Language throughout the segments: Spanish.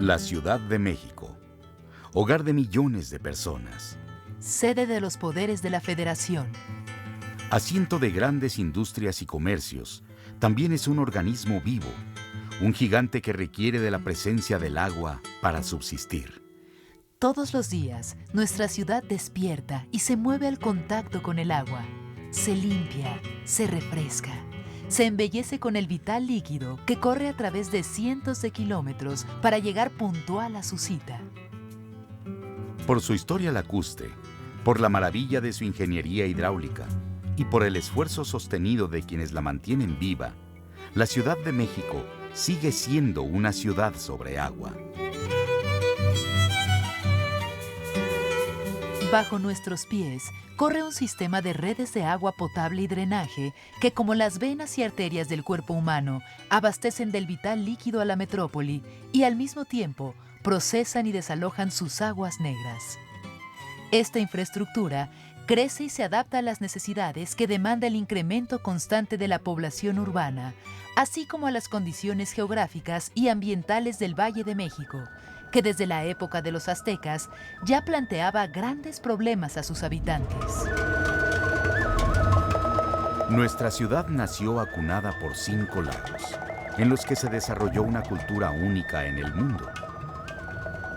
La Ciudad de México, hogar de millones de personas, sede de los poderes de la Federación, asiento de grandes industrias y comercios, también es un organismo vivo, un gigante que requiere de la presencia del agua para subsistir. Todos los días, nuestra ciudad despierta y se mueve al contacto con el agua. Se limpia, se refresca, se embellece con el vital líquido que corre a través de cientos de kilómetros para llegar puntual a su cita. Por su historia lacustre, por la maravilla de su ingeniería hidráulica y por el esfuerzo sostenido de quienes la mantienen viva, la Ciudad de México sigue siendo una ciudad sobre agua. Bajo nuestros pies corre un sistema de redes de agua potable y drenaje que, como las venas y arterias del cuerpo humano, abastecen del vital líquido a la metrópoli y al mismo tiempo procesan y desalojan sus aguas negras. Esta infraestructura crece y se adapta a las necesidades que demanda el incremento constante de la población urbana, así como a las condiciones geográficas y ambientales del Valle de México, que desde la época de los aztecas ya planteaba grandes problemas a sus habitantes. Nuestra ciudad nació acunada por 5 lagos, en los que se desarrolló una cultura única en el mundo.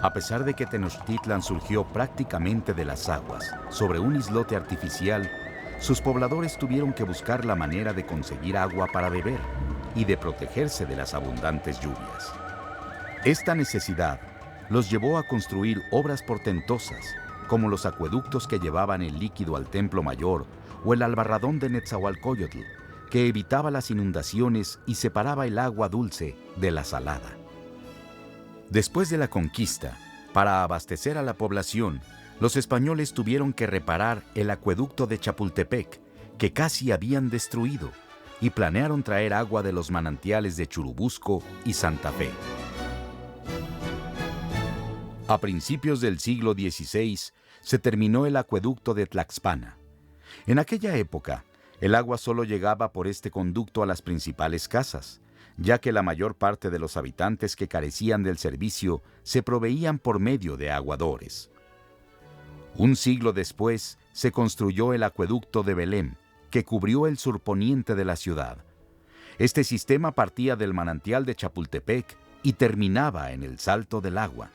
A pesar de que Tenochtitlan surgió prácticamente de las aguas, sobre un islote artificial, sus pobladores tuvieron que buscar la manera de conseguir agua para beber y de protegerse de las abundantes lluvias. Esta necesidad los llevó a construir obras portentosas, como los acueductos que llevaban el líquido al Templo Mayor o el albarradón de Netzahualcóyotl, que evitaba las inundaciones y separaba el agua dulce de la salada. Después de la conquista, para abastecer a la población, los españoles tuvieron que reparar el acueducto de Chapultepec, que casi habían destruido, y planearon traer agua de los manantiales de Churubusco y Santa Fe. A principios del siglo XVI se terminó el acueducto de Tlaxpana. En aquella época, el agua solo llegaba por este conducto a las principales casas, ya que la mayor parte de los habitantes que carecían del servicio se proveían por medio de aguadores. Un siglo después se construyó el acueducto de Belém, que cubrió el surponiente de la ciudad. Este sistema partía del manantial de Chapultepec y terminaba en el Salto del Agua.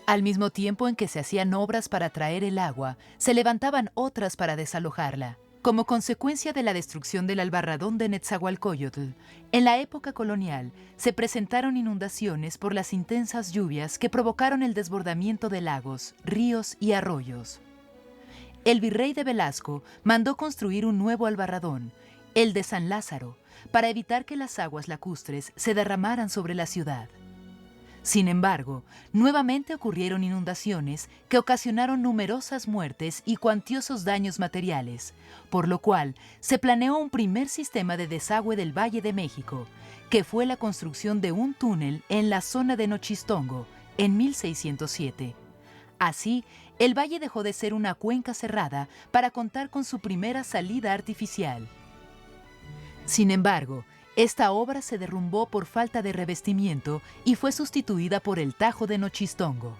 Al mismo tiempo en que se hacían obras para traer el agua, se levantaban otras para desalojarla. Como consecuencia de la destrucción del albarradón de Netzahualcóyotl, en la época colonial se presentaron inundaciones por las intensas lluvias que provocaron el desbordamiento de lagos, ríos y arroyos. El virrey de Velasco mandó construir un nuevo albarradón, el de San Lázaro, para evitar que las aguas lacustres se derramaran sobre la ciudad. Sin embargo, nuevamente ocurrieron inundaciones que ocasionaron numerosas muertes y cuantiosos daños materiales, por lo cual se planeó un primer sistema de desagüe del Valle de México, que fue la construcción de un túnel en la zona de Nochistongo en 1607. Así, el valle dejó de ser una cuenca cerrada para contar con su primera salida artificial. Sin embargo, esta obra se derrumbó por falta de revestimiento y fue sustituida por el Tajo de Nochistongo.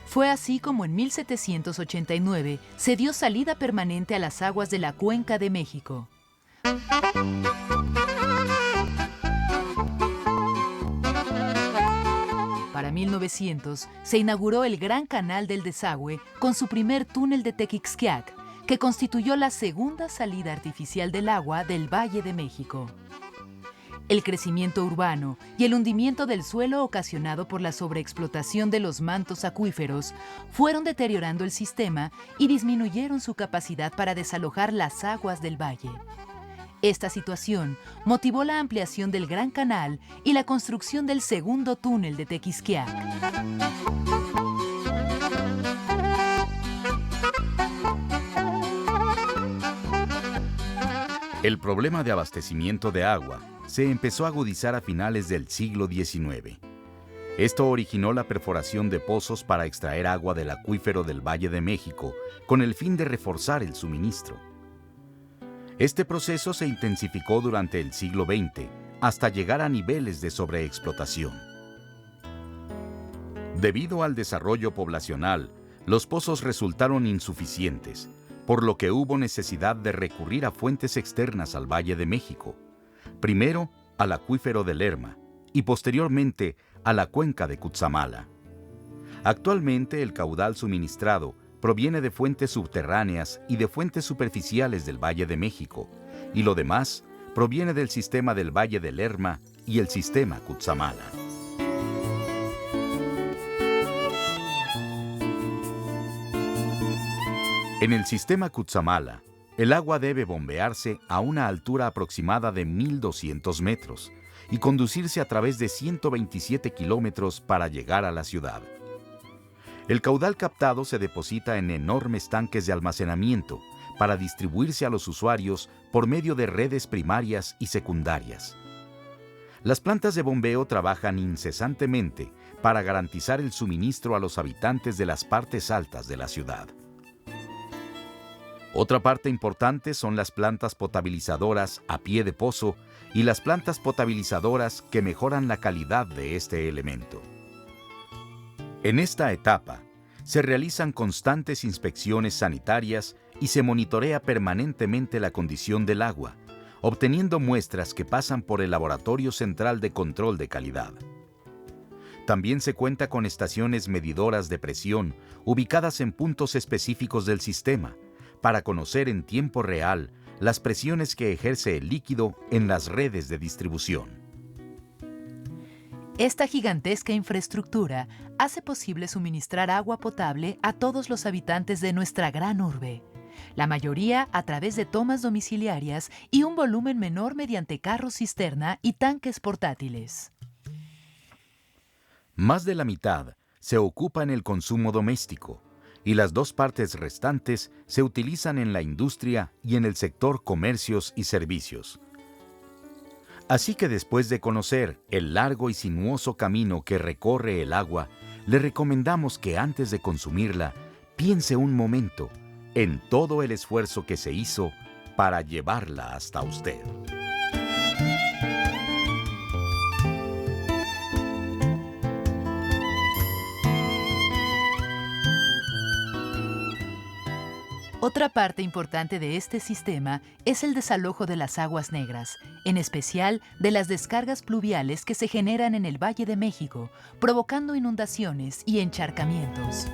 Fue así como en 1789 se dio salida permanente a las aguas de la Cuenca de México. Para 1900 se inauguró el Gran Canal del Desagüe con su primer túnel de Tequixquiac, que constituyó la segunda salida artificial del agua del Valle de México. El crecimiento urbano y el hundimiento del suelo ocasionado por la sobreexplotación de los mantos acuíferos fueron deteriorando el sistema y disminuyeron su capacidad para desalojar las aguas del valle. Esta situación motivó la ampliación del Gran Canal y la construcción del segundo túnel de Tequixquiac. El problema de abastecimiento de agua se empezó a agudizar a finales del siglo XIX. Esto originó la perforación de pozos para extraer agua del acuífero del Valle de México, con el fin de reforzar el suministro. Este proceso se intensificó durante el siglo XX, hasta llegar a niveles de sobreexplotación. Debido al desarrollo poblacional, los pozos resultaron insuficientes, por lo que hubo necesidad de recurrir a fuentes externas al Valle de México. Primero, al acuífero de Lerma y posteriormente a la cuenca de Cutzamala. Actualmente el caudal suministrado proviene de fuentes subterráneas y de fuentes superficiales del Valle de México, y lo demás proviene del sistema del Valle de Lerma y el sistema Cutzamala. En el sistema Cutzamala, el agua debe bombearse a una altura aproximada de 1.200 metros y conducirse a través de 127 kilómetros para llegar a la ciudad. El caudal captado se deposita en enormes tanques de almacenamiento para distribuirse a los usuarios por medio de redes primarias y secundarias. Las plantas de bombeo trabajan incesantemente para garantizar el suministro a los habitantes de las partes altas de la ciudad. Otra parte importante son las plantas potabilizadoras a pie de pozo y las plantas potabilizadoras que mejoran la calidad de este elemento. En esta etapa, se realizan constantes inspecciones sanitarias y se monitorea permanentemente la condición del agua, obteniendo muestras que pasan por el Laboratorio Central de Control de Calidad. También se cuenta con estaciones medidoras de presión ubicadas en puntos específicos del sistema, para conocer en tiempo real las presiones que ejerce el líquido en las redes de distribución. Esta gigantesca infraestructura hace posible suministrar agua potable a todos los habitantes de nuestra gran urbe, la mayoría a través de tomas domiciliarias y un volumen menor mediante carros cisterna y tanques portátiles. Más de la mitad se ocupa en el consumo doméstico, y las dos partes restantes se utilizan en la industria y en el sector comercios y servicios. Así que después de conocer el largo y sinuoso camino que recorre el agua, le recomendamos que antes de consumirla, piense un momento en todo el esfuerzo que se hizo para llevarla hasta usted. Otra parte importante de este sistema es el desalojo de las aguas negras, en especial de las descargas pluviales que se generan en el Valle de México, provocando inundaciones y encharcamientos.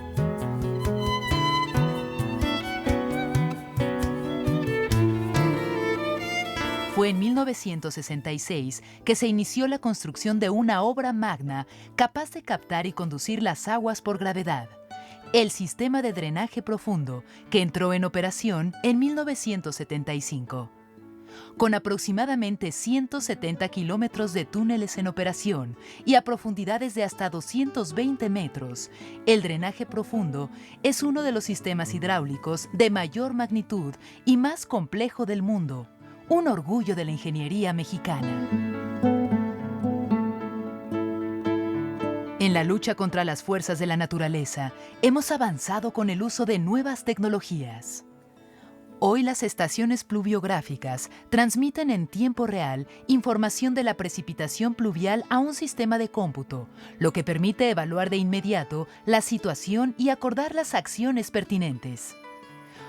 Fue en 1966 que se inició la construcción de una obra magna capaz de captar y conducir las aguas por gravedad: el sistema de drenaje profundo, que entró en operación en 1975. Con aproximadamente 170 kilómetros de túneles en operación y a profundidades de hasta 220 metros, el drenaje profundo es uno de los sistemas hidráulicos de mayor magnitud y más complejo del mundo, un orgullo de la ingeniería mexicana. En la lucha contra las fuerzas de la naturaleza, hemos avanzado con el uso de nuevas tecnologías. Hoy las estaciones pluviográficas transmiten en tiempo real información de la precipitación pluvial a un sistema de cómputo, lo que permite evaluar de inmediato la situación y acordar las acciones pertinentes.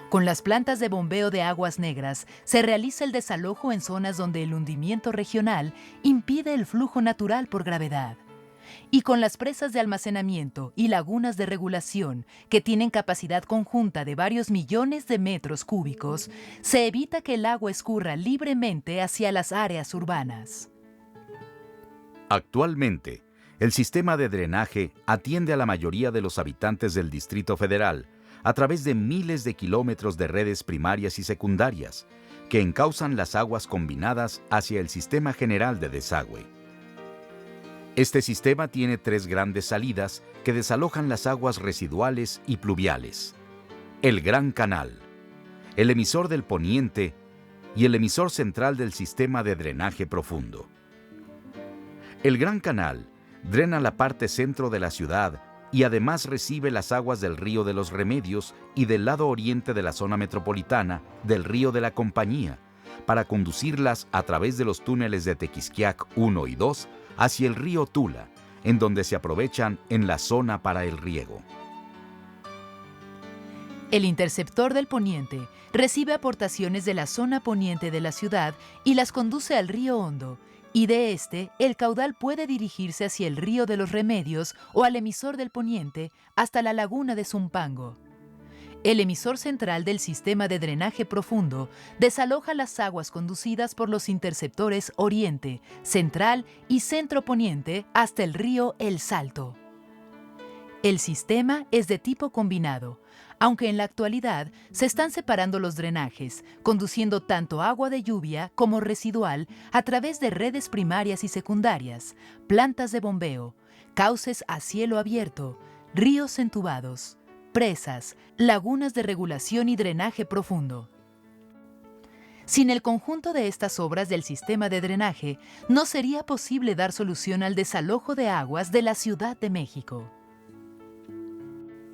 Con las plantas de bombeo de aguas negras se realiza el desalojo en zonas donde el hundimiento regional impide el flujo natural por gravedad. Y con las presas de almacenamiento y lagunas de regulación, que tienen capacidad conjunta de varios millones de metros cúbicos, se evita que el agua escurra libremente hacia las áreas urbanas. Actualmente, el sistema de drenaje atiende a la mayoría de los habitantes del Distrito Federal a través de miles de kilómetros de redes primarias y secundarias, que encausan las aguas combinadas hacia el sistema general de desagüe. Este sistema tiene 3 grandes salidas que desalojan las aguas residuales y pluviales: el Gran Canal, el emisor del poniente y el emisor central del sistema de drenaje profundo. El Gran Canal drena la parte centro de la ciudad y además recibe las aguas del Río de los Remedios y del lado oriente de la zona metropolitana del Río de la Compañía, para conducirlas a través de los túneles de Tequisquiac 1 y 2 hacia el río Tula, en donde se aprovechan en la zona para el riego. El interceptor del poniente recibe aportaciones de la zona poniente de la ciudad y las conduce al río Hondo, y de este el caudal puede dirigirse hacia el río de los Remedios o al emisor del poniente hasta la laguna de Zumpango. El emisor central del sistema de drenaje profundo desaloja las aguas conducidas por los interceptores Oriente, Central y Centro Poniente hasta el río El Salto. El sistema es de tipo combinado, aunque en la actualidad se están separando los drenajes, conduciendo tanto agua de lluvia como residual a través de redes primarias y secundarias, plantas de bombeo, cauces a cielo abierto, ríos entubados, presas, lagunas de regulación y drenaje profundo. Sin el conjunto de estas obras del sistema de drenaje, no sería posible dar solución al desalojo de aguas de la Ciudad de México.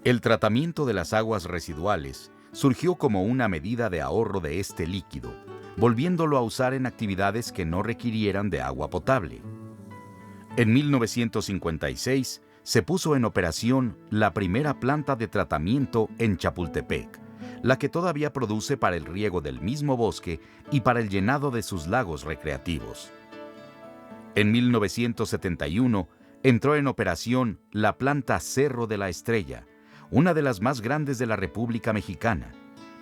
El tratamiento de las aguas residuales surgió como una medida de ahorro de este líquido, volviéndolo a usar en actividades que no requirieran de agua potable. En 1956 se puso en operación la primera planta de tratamiento en Chapultepec, la que todavía produce para el riego del mismo bosque y para el llenado de sus lagos recreativos. En 1971 entró en operación la planta Cerro de la Estrella, una de las más grandes de la República Mexicana.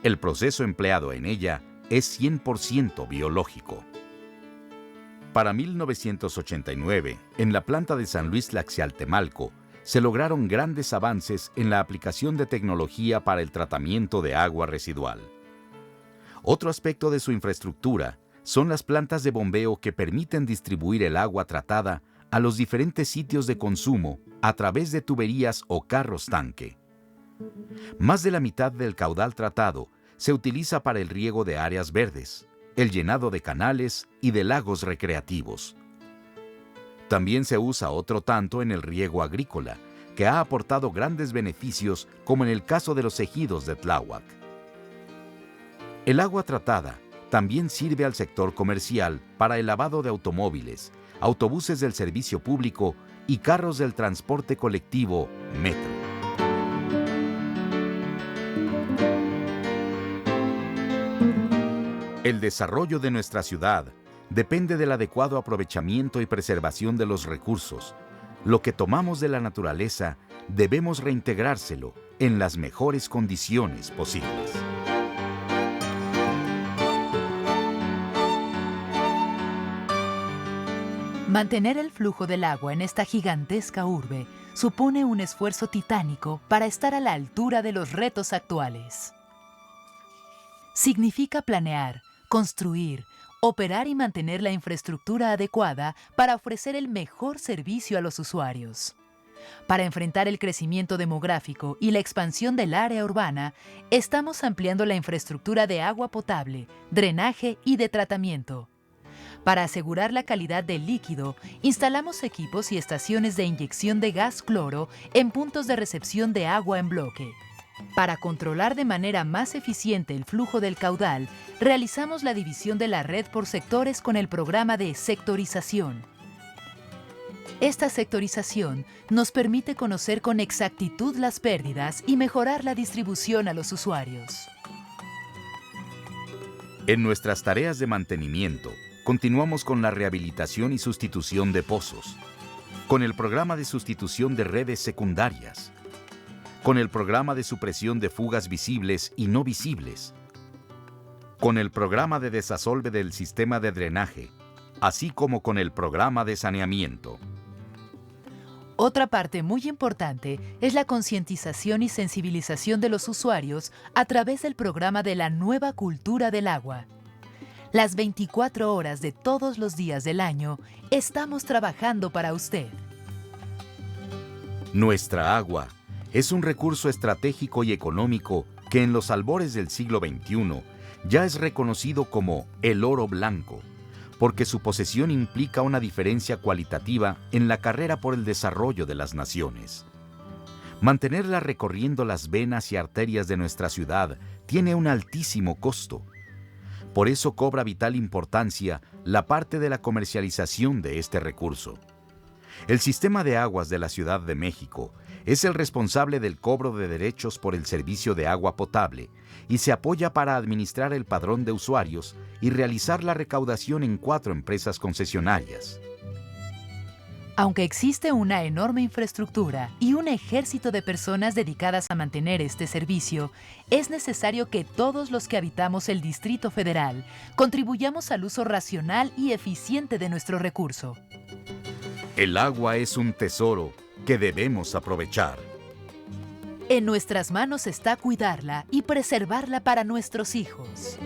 El proceso empleado en ella es 100% biológico. Para 1989, en la planta de San Luis Tlaxialtemalco, se lograron grandes avances en la aplicación de tecnología para el tratamiento de agua residual. Otro aspecto de su infraestructura son las plantas de bombeo que permiten distribuir el agua tratada a los diferentes sitios de consumo a través de tuberías o carros tanque. Más de la mitad del caudal tratado se utiliza para el riego de áreas verdes, el llenado de canales y de lagos recreativos. También se usa otro tanto en el riego agrícola, que ha aportado grandes beneficios, como en el caso de los ejidos de Tláhuac. El agua tratada también sirve al sector comercial para el lavado de automóviles, autobuses del servicio público y carros del transporte colectivo Metro. El desarrollo de nuestra ciudad depende del adecuado aprovechamiento y preservación de los recursos. Lo que tomamos de la naturaleza debemos reintegrárselo en las mejores condiciones posibles. Mantener el flujo del agua en esta gigantesca urbe supone un esfuerzo titánico para estar a la altura de los retos actuales. Significa planear, construir, operar y mantener la infraestructura adecuada para ofrecer el mejor servicio a los usuarios. Para enfrentar el crecimiento demográfico y la expansión del área urbana, estamos ampliando la infraestructura de agua potable, drenaje y de tratamiento. Para asegurar la calidad del líquido, instalamos equipos y estaciones de inyección de gas cloro en puntos de recepción de agua en bloque. Para controlar de manera más eficiente el flujo del caudal, realizamos la división de la red por sectores con el programa de sectorización. Esta sectorización nos permite conocer con exactitud las pérdidas y mejorar la distribución a los usuarios. En nuestras tareas de mantenimiento, continuamos con la rehabilitación y sustitución de pozos, con el programa de sustitución de redes secundarias, con el programa de supresión de fugas visibles y no visibles, con el programa de desasolve del sistema de drenaje, así como con el programa de saneamiento. Otra parte muy importante es la concientización y sensibilización de los usuarios a través del programa de la nueva cultura del agua. Las 24 horas de todos los días del año estamos trabajando para usted. Nuestra agua es un recurso estratégico y económico que en los albores del siglo XXI ya es reconocido como el oro blanco, porque su posesión implica una diferencia cualitativa en la carrera por el desarrollo de las naciones. Mantenerla recorriendo las venas y arterias de nuestra ciudad tiene un altísimo costo. Por eso cobra vital importancia la parte de la comercialización de este recurso. El sistema de aguas de la Ciudad de México es el responsable del cobro de derechos por el servicio de agua potable y se apoya para administrar el padrón de usuarios y realizar la recaudación en 4 empresas concesionarias. Aunque existe una enorme infraestructura y un ejército de personas dedicadas a mantener este servicio, es necesario que todos los que habitamos el Distrito Federal contribuyamos al uso racional y eficiente de nuestro recurso. El agua es un tesoro que debemos aprovechar. En nuestras manos está cuidarla y preservarla para nuestros hijos.